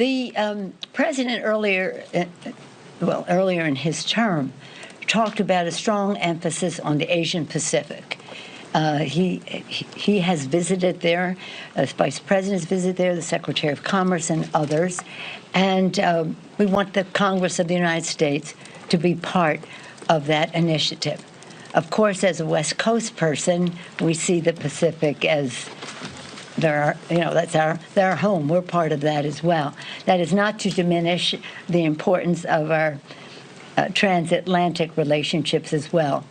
The president earlier in his term, talked about a strong emphasis on the Asian Pacific. He has visited there, the Vice President's visited there, the Secretary of Commerce and others, and we want the Congress of the United States to be part of that initiative. Of course, as a West Coast person, we see the Pacific as that's our home. We're part of that as well. That is not to diminish the importance of our transatlantic relationships as well.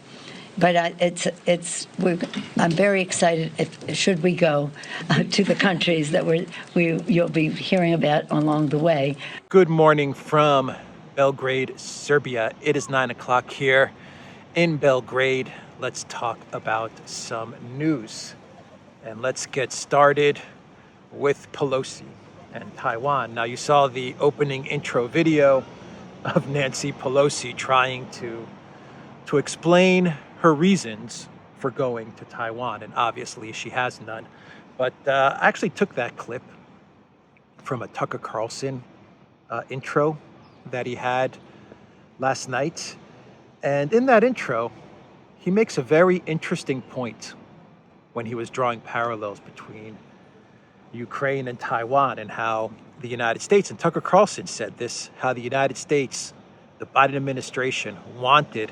But I'm very excited should we go to the countries that you'll be hearing about along the way. Good morning from Belgrade, Serbia. It is 9 o'clock here in Belgrade. Let's talk about some news. And let's get started with Pelosi and Taiwan. Now, you saw the opening intro video of Nancy Pelosi trying to explain her reasons for going to Taiwan, and obviously she has none. But I actually took that clip from a Tucker Carlson intro that he had last night. And in that intro, he makes a very interesting point when he was drawing parallels between Ukraine and Taiwan, and how the United States, and Tucker Carlson said this, how the United States, the Biden administration, wanted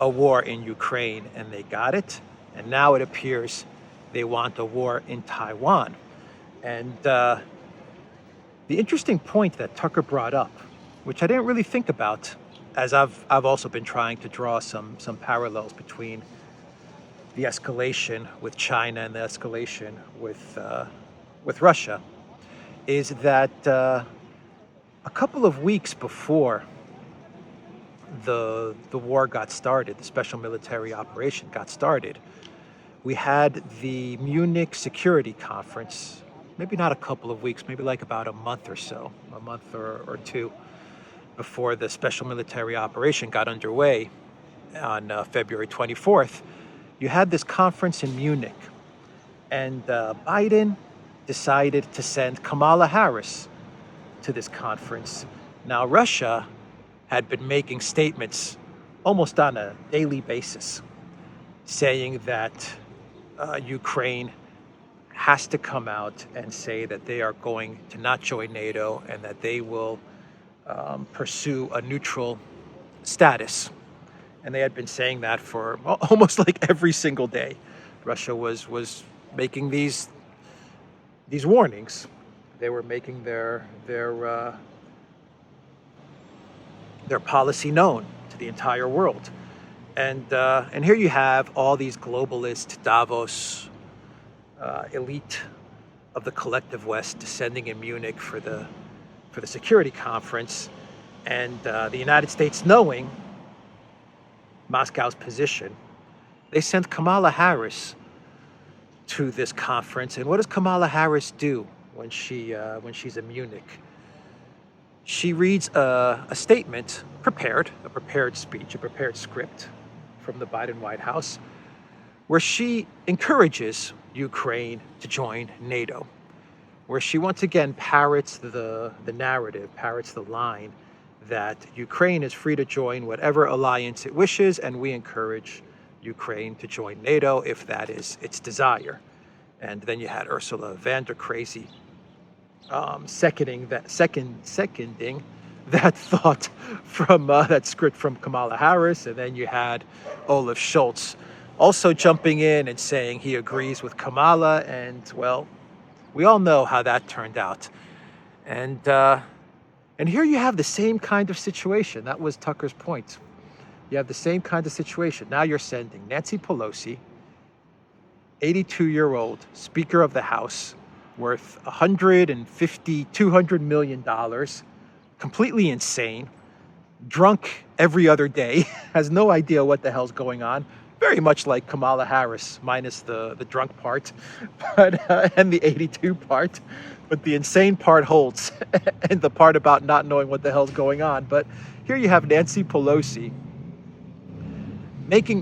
a war in Ukraine and they got it. And now it appears they want a war in Taiwan. And the interesting point that Tucker brought up, which I didn't really think about, as I've also been trying to draw some parallels between the escalation with China and the escalation with Russia, is that a couple of weeks before the war got started, the special military operation got started, we had the Munich Security Conference, maybe not a couple of weeks, maybe like about a month or two before the special military operation got underway on February 24th. You had this conference in Munich, and Biden decided to send Kamala Harris to this conference. Now, Russia had been making statements almost on a daily basis, saying that Ukraine has to come out and say that they are going to not join NATO and that they will pursue a neutral status. And they had been saying that for almost like every single day. Russia was making these warnings. They were making their policy known to the entire world. And here you have all these globalist Davos elite of the collective West descending in Munich for the security conference, and the United States, knowing Moscow's position, they sent Kamala Harris to this conference. And what does Kamala Harris do when she's in Munich? She reads a statement, a prepared speech, a prepared script from the Biden White House, where she encourages Ukraine to join NATO, where she once again parrots the narrative, parrots the line that Ukraine is free to join whatever alliance it wishes, and we encourage Ukraine to join NATO if that is its desire. And then you had Ursula von der Crazy seconding that thought from that script from Kamala Harris. And then you had Olaf Scholz also jumping in and saying he agrees with Kamala. And well, we all know how that turned out. And here you have the same kind of situation. That was Tucker's point. You have the same kind of situation. Now you're sending Nancy Pelosi, 82-year-old Speaker of the House, worth $200 million, completely insane, drunk every other day, has no idea what the hell's going on. Very much like Kamala Harris, minus the drunk part, and the 82 part. But the insane part holds, and the part about not knowing what the hell's going on. But here you have Nancy Pelosi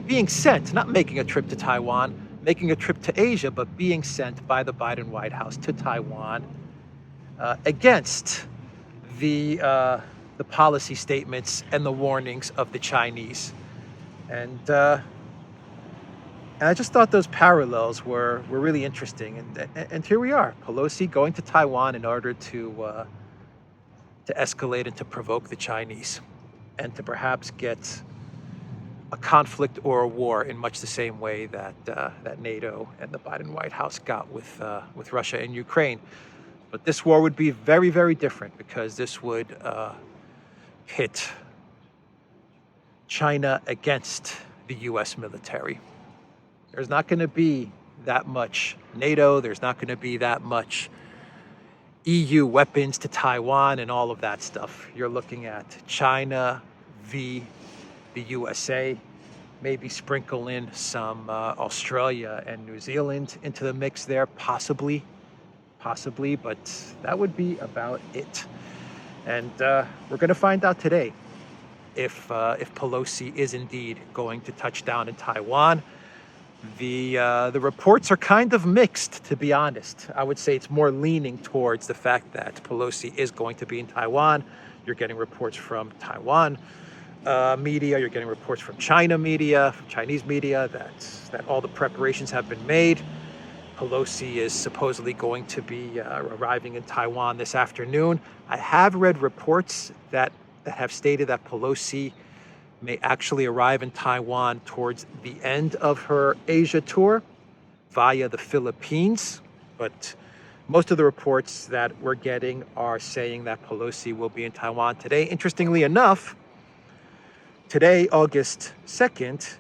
being sent, not making a trip to Taiwan, making a trip to Asia, but being sent by the Biden White House to Taiwan against the policy statements and the warnings of the Chinese. And I just thought those parallels were really interesting. And here we are, Pelosi going to Taiwan in order to escalate and to provoke the Chinese, and to perhaps get a conflict or a war in much the same way that that NATO and the Biden White House got with Russia and Ukraine. But this war would be very, very different, because this would pit China against the U.S. military. There's not going to be that much NATO. There's not going to be that much EU weapons to Taiwan and all of that stuff. You're looking at China v. the USA, maybe sprinkle in some Australia and New Zealand into the mix there, possibly, but that would be about it. And we're going to find out today if Pelosi is indeed going to touch down in Taiwan. The reports are kind of mixed, to be honest. I would say it's more leaning towards the fact that Pelosi is going to be in Taiwan. You're getting reports from Taiwan media, you're getting reports from China media, from Chinese media, that all the preparations have been made. Pelosi is supposedly going to be arriving in Taiwan this afternoon. I have read reports that have stated that Pelosi may actually arrive in Taiwan towards the end of her Asia tour via the Philippines. But most of the reports that we're getting are saying that Pelosi will be in Taiwan today. Interestingly enough, today, August 2nd,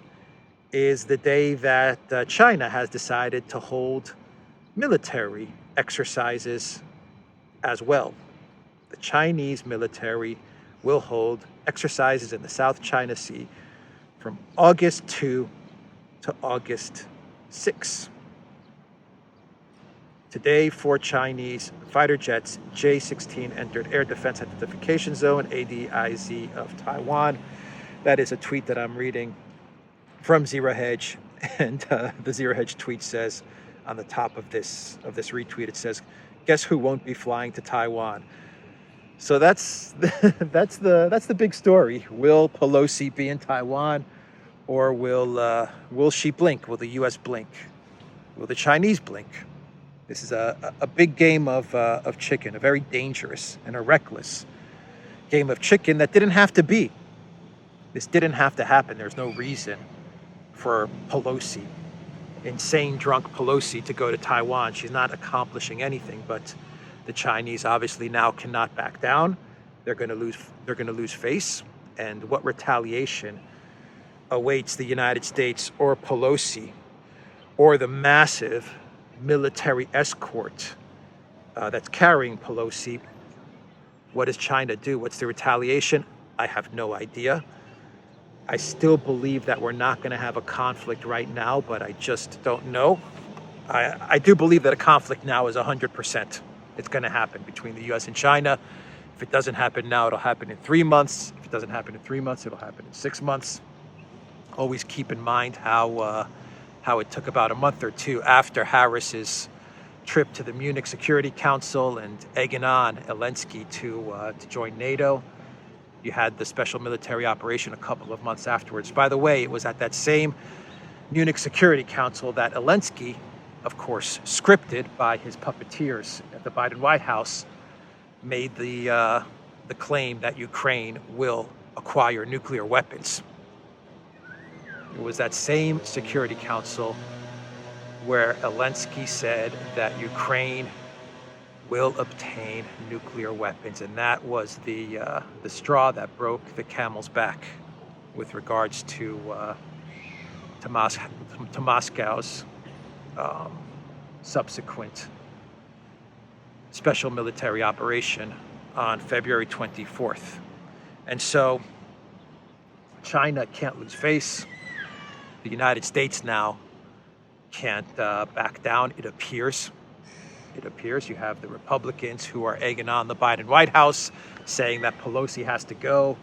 is the day that China has decided to hold military exercises as well. The Chinese military will hold exercises in the South China Sea from August 2 to August 6. Today, 4 Chinese fighter jets J-16 entered Air Defense Identification Zone, ADIZ, of Taiwan. That is a tweet that I'm reading from Zero Hedge, and the Zero Hedge tweet says, on the top of this retweet, it says, "Guess who won't be flying to Taiwan?" So that's the big story. Will Pelosi be in Taiwan, or will she blink? Will the U.S. blink? Will the Chinese blink? This is a big game of chicken, a very dangerous and a reckless game of chicken that didn't have to be. This didn't have to happen. There's no reason for Pelosi, insane drunk Pelosi, to go to Taiwan. She's not accomplishing anything, but the Chinese obviously now cannot back down. They're going to lose face. And what retaliation awaits the United States or Pelosi or the massive military escort that's carrying Pelosi? What does China do? What's the retaliation? I have no idea. I still believe that we're not going to have a conflict right now, but I just don't know. I do believe that a conflict now is 100%. It's going to happen between the U.S. and China. If it doesn't happen now, it'll happen in 3 months. If it doesn't happen in 3 months, it'll happen in 6 months. Always keep in mind how it took about a month or two after Harris's trip to the Munich Security Council and egging on Zelensky to join NATO. You had the special military operation a couple of months afterwards. By the way, it was at that same Munich Security Council that Zelensky, of course, scripted by his puppeteers at the Biden White House, made the claim that Ukraine will acquire nuclear weapons. It was that same Security Council where Zelensky said that Ukraine will obtain nuclear weapons, and that was the straw that broke the camel's back with regards to Moscow's subsequent special military operation on February 24th. And so China can't lose face. The United States now can't back down, it appears. You have the Republicans who are egging on the Biden White House, saying that Pelosi has to go.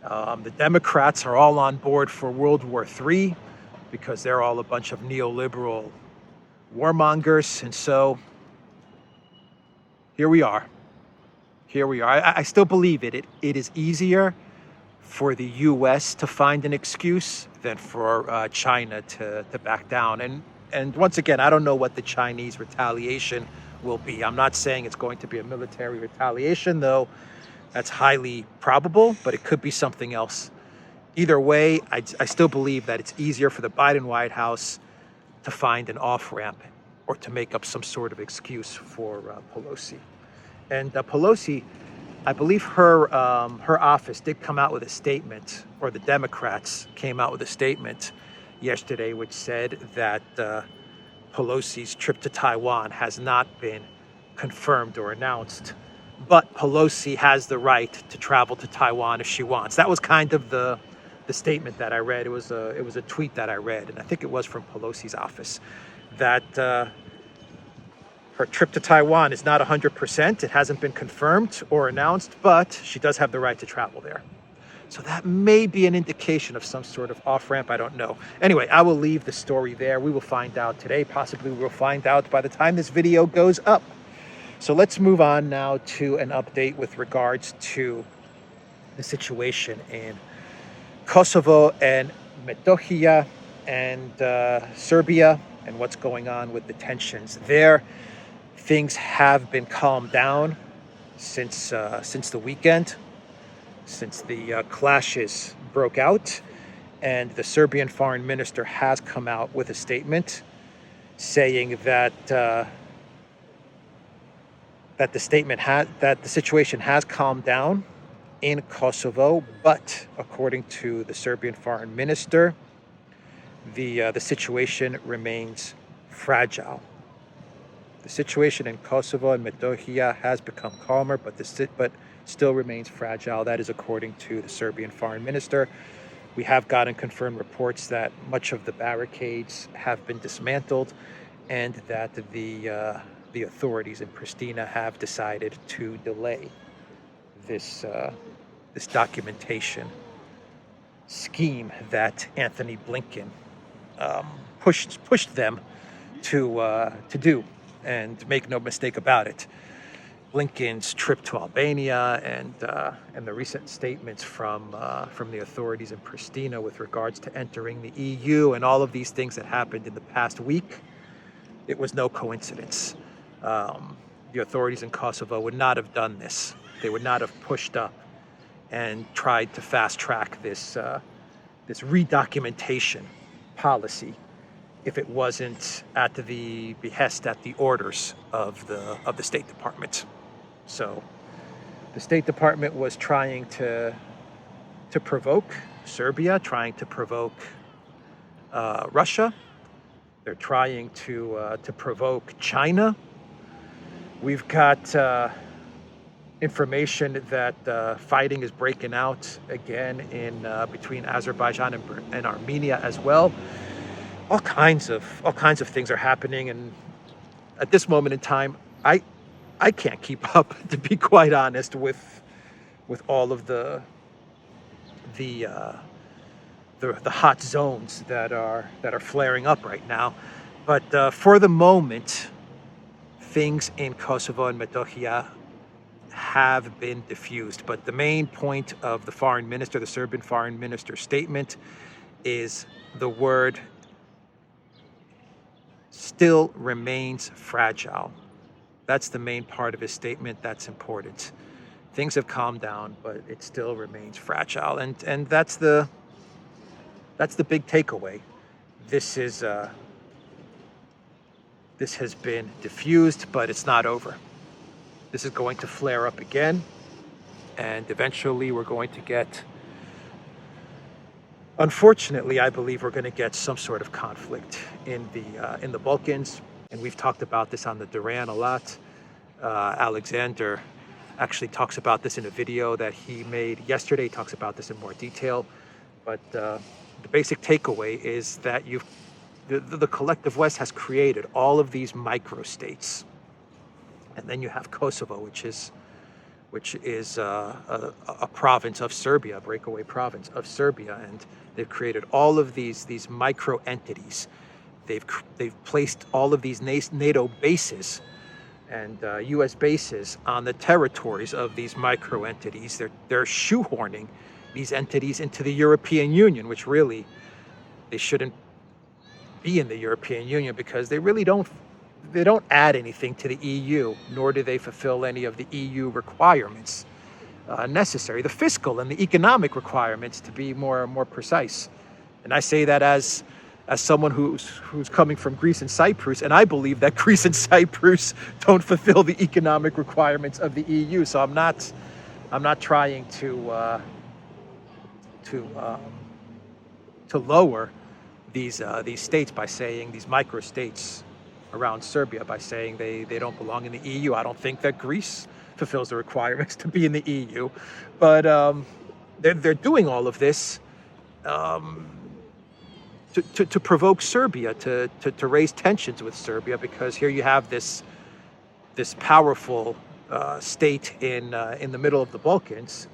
The Democrats are all on board for World War III because they're all a bunch of neoliberal warmongers. And so here we are. here we are. I still believe it. It is easier for the U.S. to find an excuse than for China to back down. And once again, I don't know what the Chinese retaliation will be. I'm not saying it's going to be a military retaliation, though that's highly probable, but it could be something else. Either way, I still believe that it's easier for the Biden White House to find an off-ramp or to make up some sort of excuse for Pelosi. And Pelosi, I believe her office did come out with a statement, or the Democrats came out with a statement yesterday, which said that Pelosi's trip to Taiwan has not been confirmed or announced, but Pelosi has the right to travel to Taiwan if she wants. That was kind of the statement that I read. It was a tweet that I read, and I think it was from Pelosi's office, that her trip to Taiwan is not 100%. It hasn't been confirmed or announced, but she does have the right to travel there. So that may be an indication of some sort of off-ramp. I don't know. Anyway, I will leave the story there. We will find out today. Possibly we will find out by the time this video goes up. So let's move on now to an update with regards to the situation in Kosovo and Metohija and Serbia and what's going on with the tensions there. Things have been calmed down since the weekend, since the clashes broke out, and the Serbian foreign minister has come out with a statement saying that the situation has calmed down in Kosovo, but according to the Serbian foreign minister, the situation remains fragile. The situation in Kosovo and Metohija has become calmer, but still remains fragile. That is according to the Serbian foreign minister. We have gotten confirmed reports that much of the barricades have been dismantled, and that the authorities in Pristina have decided to delay this documentation scheme that Anthony Blinken pushed them to do. And make no mistake about it, Blinken's trip to Albania and the recent statements from the authorities in Pristina with regards to entering the EU and all of these things that happened in the past week, it was no coincidence. The authorities in Kosovo would not have done this. They would not have pushed up and tried to fast track this redocumentation policy if it wasn't at the behest, at the orders of the State Department. So the State Department was trying to provoke Serbia, trying to provoke Russia. They're trying to provoke China. We've got information that fighting is breaking out again in between Azerbaijan and Armenia as well. All kinds of things are happening, and at this moment in time, I can't keep up, to be quite honest, with all of the hot zones that are flaring up right now. But for the moment, things in Kosovo and Metohija have been diffused. But the main point of the foreign minister, the Serbian foreign minister's statement, is the word still remains fragile. That's the main part of his statement. That's important. Things have calmed down, but it still remains fragile, and that's the big takeaway. This has been diffused, but it's not over. This is going to flare up again, and eventually we're going to get, unfortunately, I believe we're going to get some sort of conflict in the Balkans, and we've talked about this on the Duran a lot. Alexander actually talks about this in a video that he made yesterday. He talks about this in more detail, but the basic takeaway is that the collective West has created all of these microstates, and then you have Kosovo, which is a province of Serbia, a breakaway province of Serbia, and they've created all of these micro entities. They've placed all of these NATO bases, and U.S. bases on the territories of these micro entities. They're shoehorning these entities into the European Union, which really they shouldn't be in the European Union, because they really don't add anything to the EU, nor do they fulfill any of the EU requirements necessary, the fiscal and the economic requirements, to be more precise. And I say that as someone who's coming from Greece and Cyprus, and I believe that Greece and Cyprus don't fulfill the economic requirements of the EU. So I'm not trying to lower these states by saying, these micro states around Serbia, by saying they don't belong in the EU. I don't think that Greece fulfills the requirements to be in the EU, but they're doing all of this to provoke Serbia, to raise tensions with Serbia, because here you have this powerful state in the middle of the Balkans,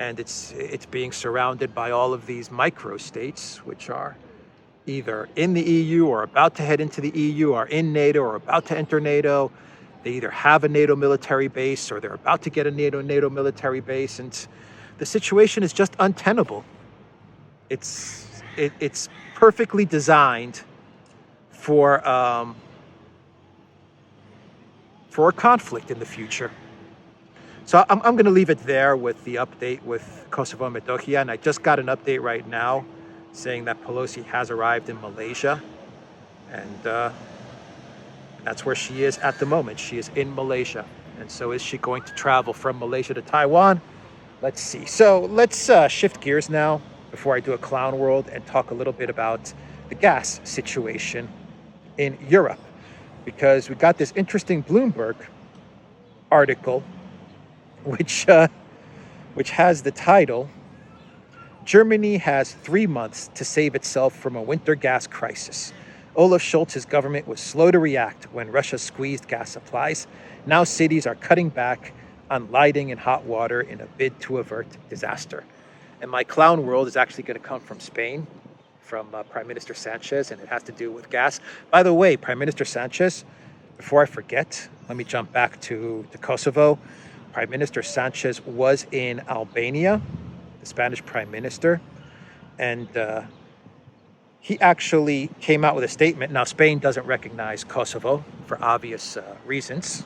and it's being surrounded by all of these micro states, which are either in the EU or about to head into the EU, or in NATO or about to enter NATO. They either have a NATO military base or they're about to get a NATO military base, and the situation is just untenable. It's perfectly designed for a conflict in the future. So I'm going to leave it there with the update with Kosovo and Metohija, and I just got an update right now saying that Pelosi has arrived in Malaysia, and that's where she is at the moment. She is in Malaysia. And so is she going to travel from Malaysia to Taiwan? Let's see. So let's shift gears now before I do a clown world and talk a little bit about the gas situation in Europe, because we got this interesting Bloomberg article, which has the title, "Germany has 3 months to save itself from a winter gas crisis. Olaf Scholz's government was slow to react when Russia squeezed gas supplies. Now cities are cutting back on lighting and hot water in a bid to avert disaster." And my clown world is actually going to come from Spain, from Prime Minister Sanchez, and it has to do with gas. By the way, Prime Minister Sanchez, before I forget, let me jump back to Kosovo. Prime Minister Sanchez was in Albania, the Spanish Prime Minister, and he actually came out with a statement. Now, Spain doesn't recognize Kosovo for obvious reasons.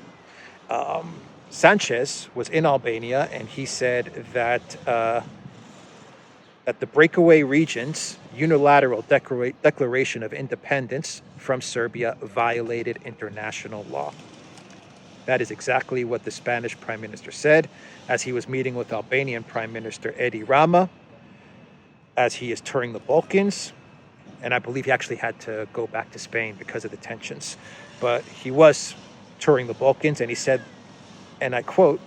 Sanchez was in Albania, and he said that the breakaway region's unilateral declaration of independence from Serbia violated international law. That is exactly what the Spanish Prime Minister said as he was meeting with Albanian Prime Minister Edi Rama, as he is touring the Balkans. And I believe he actually had to go back to Spain because of the tensions. But he was touring the Balkans, and he said, and I quote,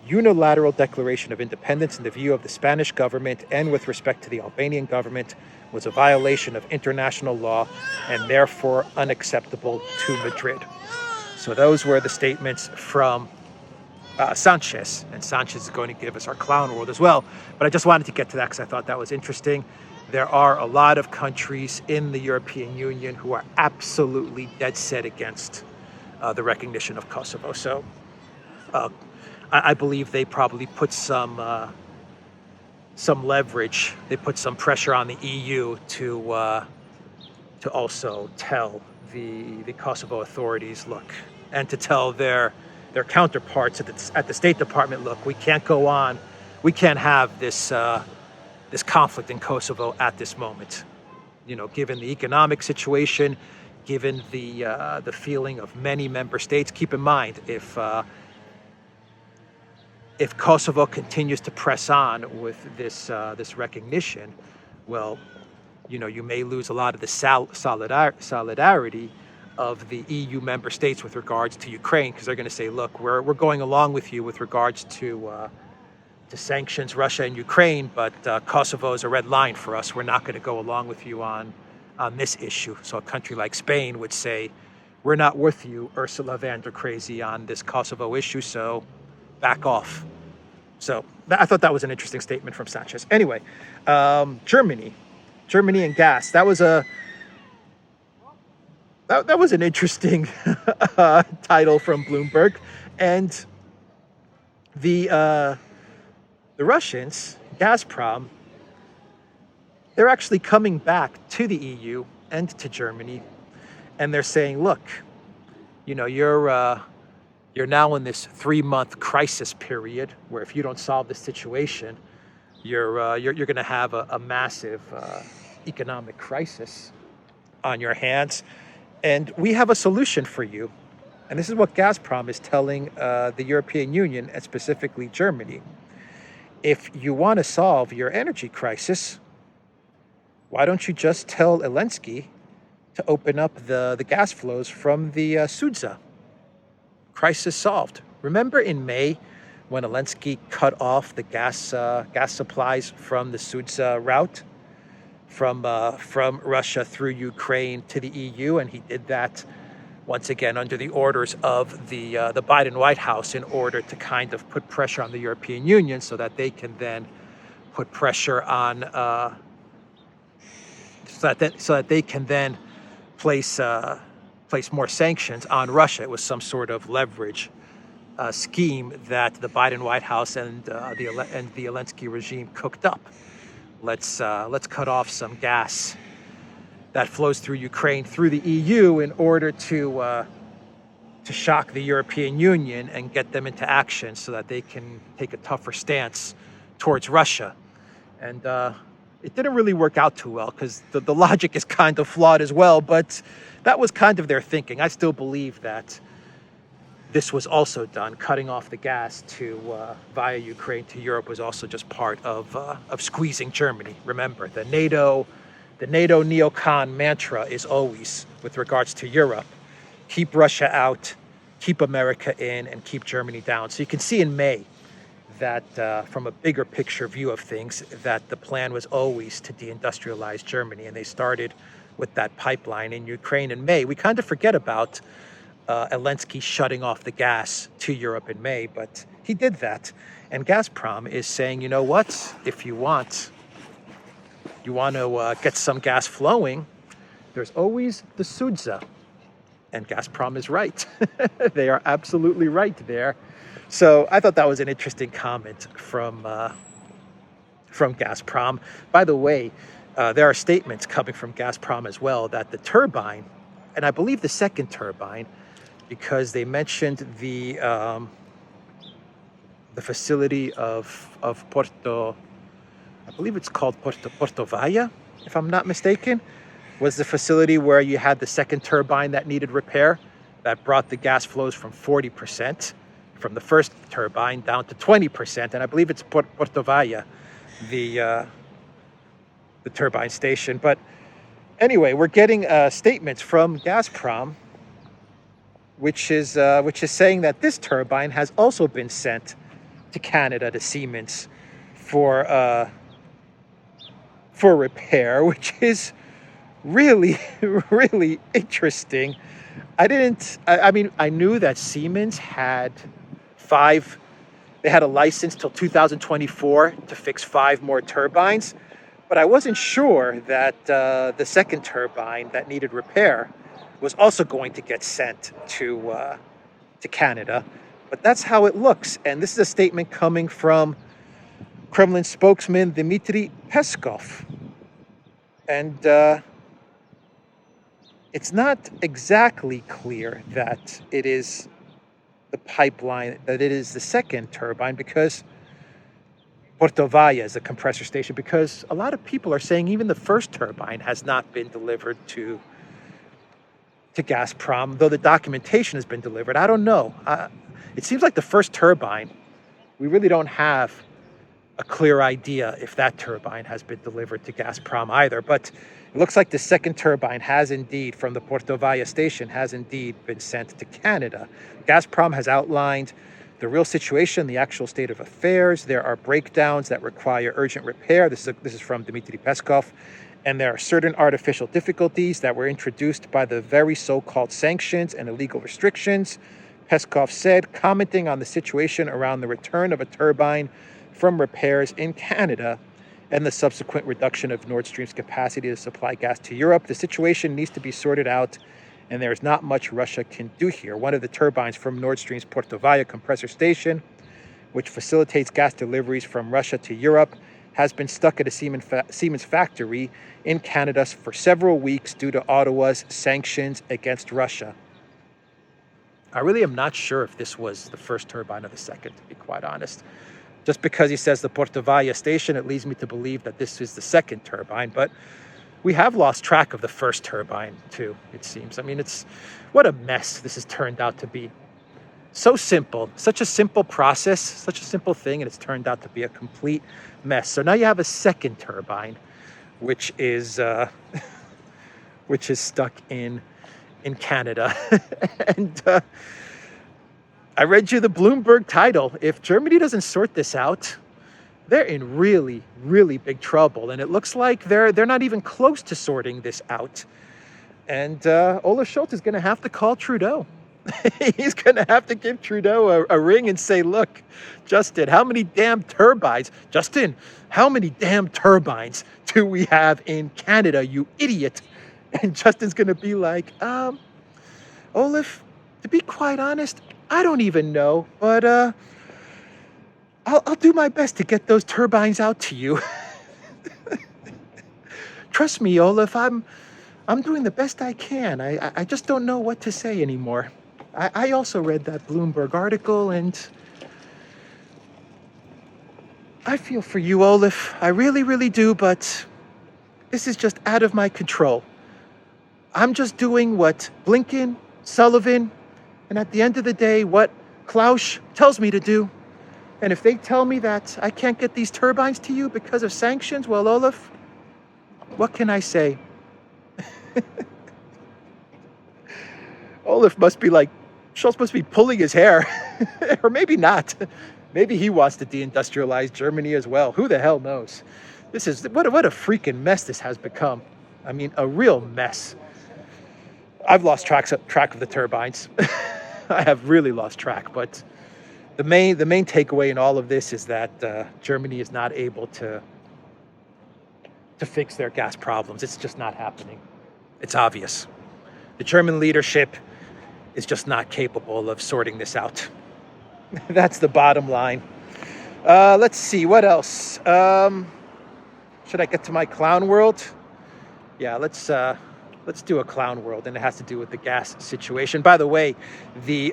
"Unilateral declaration of independence in the view of the Spanish government and with respect to the Albanian government was a violation of international law and therefore unacceptable to Madrid." So those were the statements from Sanchez, and Sanchez is going to give us our clown world as well. But I just wanted to get to that because I thought that was interesting. There are a lot of countries in the European Union who are absolutely dead set against the recognition of Kosovo. So I believe they probably put some leverage. They put some pressure on the EU to also tell the Kosovo authorities, look, and to tell their counterparts at the State Department, look, we can't go on, we can't have this conflict in Kosovo at this moment. You know, given the economic situation, given the feeling of many member states. Keep in mind, if Kosovo continues to press on with this recognition, well, you know, you may lose a lot of the solidarity of the EU member states with regards to Ukraine, because they're going to say, look, we're going along with you with regards to sanctions Russia and Ukraine, but Kosovo is a red line for us. We're not going to go along with you on this issue. So a country like Spain would say, we're not with you, Ursula von der Crazy, on this Kosovo issue, so back off. So I thought that was an interesting statement from Sanchez. Anyway, Germany and gas. That was a that was an interesting title from Bloomberg. And the Russians, Gazprom, they're actually coming back to the EU and to Germany, and they're saying, look, you're now in this 3-month crisis period where if you don't solve the situation, you're going to have a massive economic crisis on your hands, and we have a solution for you. And this is what Gazprom is telling the European Union, and specifically Germany. If you want to solve your energy crisis, why don't you just tell Zelensky to open up the gas flows from the Sudza? Crisis solved. Remember in May when Zelensky cut off the gas supplies from the Sudza route from Russia through Ukraine to the EU, and he did that once again under the orders of the Biden White House in order to kind of put pressure on the European Union so that they can then put pressure on so that they can then place more sanctions on Russia. It was some sort of leverage scheme that the Biden White House and the Zelensky regime cooked up. Let's cut off some gas that flows through Ukraine through the EU in order to shock the European Union and get them into action so that they can take a tougher stance towards Russia. And it didn't really work out too well because the logic is kind of flawed as well, but that was kind of their thinking. I still believe that this was also done. Cutting off the gas via Ukraine to Europe was also just part of squeezing Germany. Remember, the NATO neocon mantra is always, with regards to Europe, keep Russia out, keep America in, and keep Germany down. So you can see in May that from a bigger picture view of things, that the plan was always to deindustrialize Germany, and they started with that pipeline in Ukraine in May. We kind of forget about Zelensky shutting off the gas to Europe in May, but he did that. And Gazprom is saying, you know what, if you want to get some gas flowing, there's always the Sudza. And Gazprom is right. They are absolutely right there. So I thought that was an interesting comment from Gazprom. By the way, there are statements coming from Gazprom as well that the turbine, and I believe the second turbine, because they mentioned the facility of Porto, I believe it's called Porto Valle, if I'm not mistaken, was the facility where you had the second turbine that needed repair, that brought the gas flows from 40% from the first turbine down to 20%. And I believe it's Porto Valle, the turbine station. But anyway, we're getting statements from Gazprom, which is saying that this turbine has also been sent to Canada, to Siemens, for repair, which is really, really interesting. I mean, I knew that Siemens had they had a license till 2024 to fix 5 more turbines, but I wasn't sure that the second turbine that needed repair was also going to get sent to Canada. But that's how it looks. And this is a statement coming from Kremlin spokesman Dmitry Peskov. And it's not exactly clear that it is the pipeline, that it is the second turbine, because Porto Valle is a compressor station, because a lot of people are saying even the first turbine has not been delivered to Gazprom, though the documentation has been delivered. I don't know. It seems like the first turbine, we really don't have a clear idea if that turbine has been delivered to Gazprom either. But it looks like the second turbine has indeed, from the Porto Valle station, has indeed been sent to Canada. Gazprom has outlined the real situation, the actual state of affairs. There are breakdowns that require urgent repair. This is from Dmitry Peskov. And there are certain artificial difficulties that were introduced by the very so-called sanctions and illegal restrictions, Peskov said, commenting on the situation around the return of a turbine from repairs in Canada and the subsequent reduction of Nord Stream's capacity to supply gas to Europe. The situation needs to be sorted out and there's not much Russia can do here. One of the turbines from Nord Stream's Portovaya compressor station, which facilitates gas deliveries from Russia to Europe, has been stuck at a Siemens factory in Canada for several weeks due to Ottawa's sanctions against Russia. I really am not sure if this was the first turbine or the second, to be quite honest. Just because he says the Portovaya station, it leads me to believe that this is the second turbine, but we have lost track of the first turbine too, it seems. I mean, what a mess this has turned out to be. So simple, such a simple process, such a simple thing, and it's turned out to be a complete mess. So now you have a second turbine, which is stuck in Canada. And I read you the Bloomberg title. If Germany doesn't sort this out, they're in really, really big trouble. And it looks like they're not even close to sorting this out. And Olaf Scholz is going to have to call Trudeau. He's going to have to give Trudeau a ring and say, look, Justin, how many damn turbines do we have in Canada, you idiot? And Justin's going to be like, Olaf, to be quite honest, I don't even know, but I'll do my best to get those turbines out to you. Trust me, Olaf, I'm doing the best I can. I just don't know what to say anymore. I also read that Bloomberg article, and I feel for you, Olaf. I really, really do, but this is just out of my control. I'm just doing what Blinken, Sullivan, and at the end of the day, what Klaus tells me to do. And if they tell me that I can't get these turbines to you because of sanctions, well, Olaf, what can I say? Olaf must be like, Scholz must be pulling his hair. Or maybe not. Maybe he wants to deindustrialize Germany as well. Who the hell knows? This is, what a freaking mess this has become. I mean, a real mess. I've lost track of the turbines. I have really lost track, but the main takeaway in all of this is that Germany is not able to fix their gas problems. It's just not happening. It's obvious. The German leadership is just not capable of sorting this out. That's the bottom line. Let's see, what else? Should I get to my clown world? Yeah, let's do a clown world, and it has to do with the gas situation. By the way, the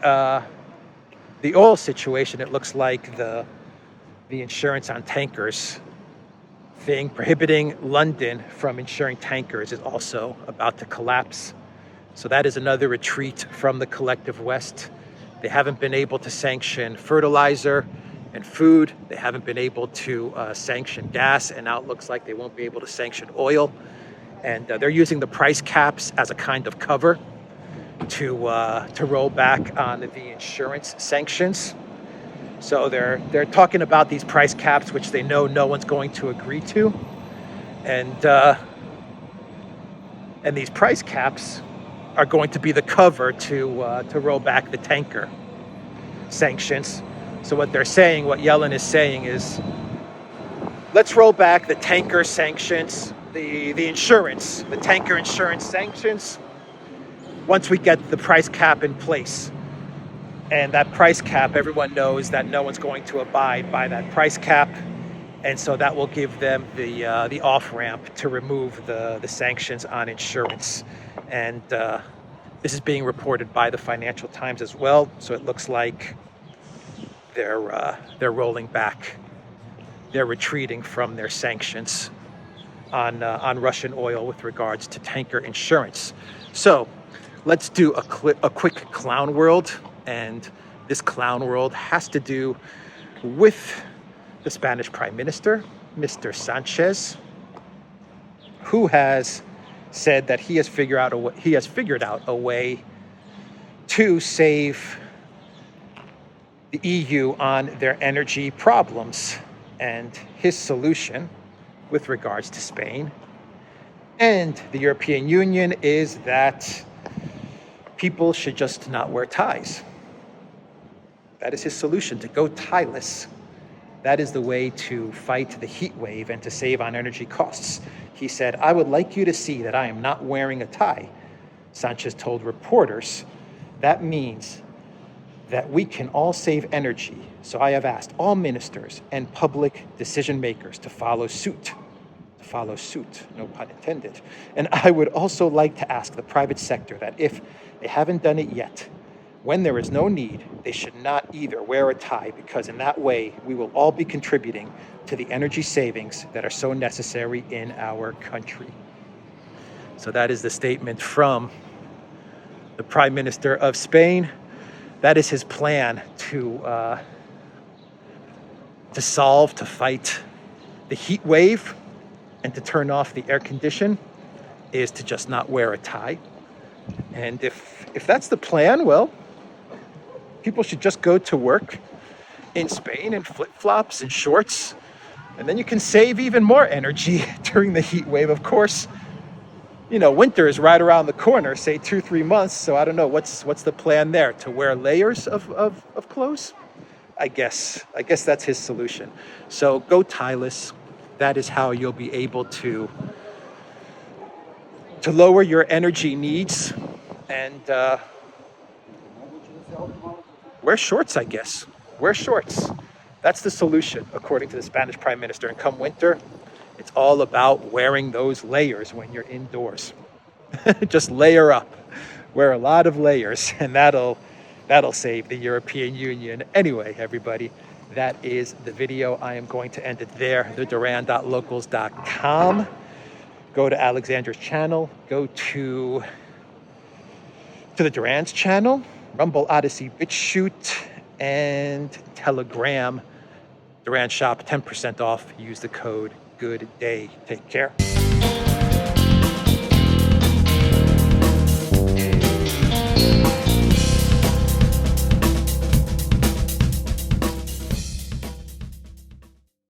oil situation, it looks like the insurance on tankers thing prohibiting London from insuring tankers is also about to collapse. So that is another retreat from the collective West. They haven't been able to sanction fertilizer and food. They haven't been able to sanction gas, and now it looks like they won't be able to sanction oil. And they're using the price caps as a kind of cover to roll back on the insurance sanctions. So they're talking about these price caps, which they know no one's going to agree to, and these price caps are going to be the cover to roll back the tanker sanctions. So what Yellen is saying is, let's roll back the tanker sanctions, the tanker insurance sanctions, once we get the price cap in place. And that price cap, everyone knows that no one's going to abide by that price cap. And so that will give them the off-ramp to remove the sanctions on insurance. And this is being reported by the Financial Times as well. So it looks like they're rolling back. They're retreating from their sanctions on Russian oil with regards to tanker insurance. So let's do a quick clown world. And this clown world has to do with the Spanish Prime Minister, Mr. Sanchez, who has said that he has figured out a way to save the EU on their energy problems. And his solution with regards to Spain and the European Union is that people should just not wear ties. That is his solution, to go tieless. That is the way to fight the heat wave and to save on energy costs. He said, I would like you to see that I am not wearing a tie Sanchez told reporters, that means that we can all save energy. So I have asked all ministers and public decision makers to follow suit. No pun intended. And I would also like to ask the private sector that if they haven't done it yet, when there is no need, they should not either wear a tie, because in that way, we will all be contributing to the energy savings that are so necessary in our country. So that is the statement from the Prime Minister of Spain. That is his plan to fight the heat wave and to turn off the air condition, is to just not wear a tie. And if that's the plan, well, people should just go to work in Spain in flip-flops and shorts, and then you can save even more energy during the heat wave. Of course, you know, winter is right around the corner, say 2-3 months. So I don't know, what's the plan there? To wear layers of clothes? I guess that's his solution. So go tieless. That is how you'll be able to lower your energy needs, and wear shorts, I guess. Wear shorts. That's the solution, according to the Spanish Prime Minister. And come winter, it's all about wearing those layers when you're indoors. Just layer up. Wear a lot of layers, and that'll save the European Union. Anyway, everybody, that is the video. I am going to end it there. theduran.locals.com. Go to Alexander's channel. Go to the Duran's channel, Rumble, ODYSEE, BitChute, and Telegram. Duran shop, 10% off. Use the code GOODDAY. Take care.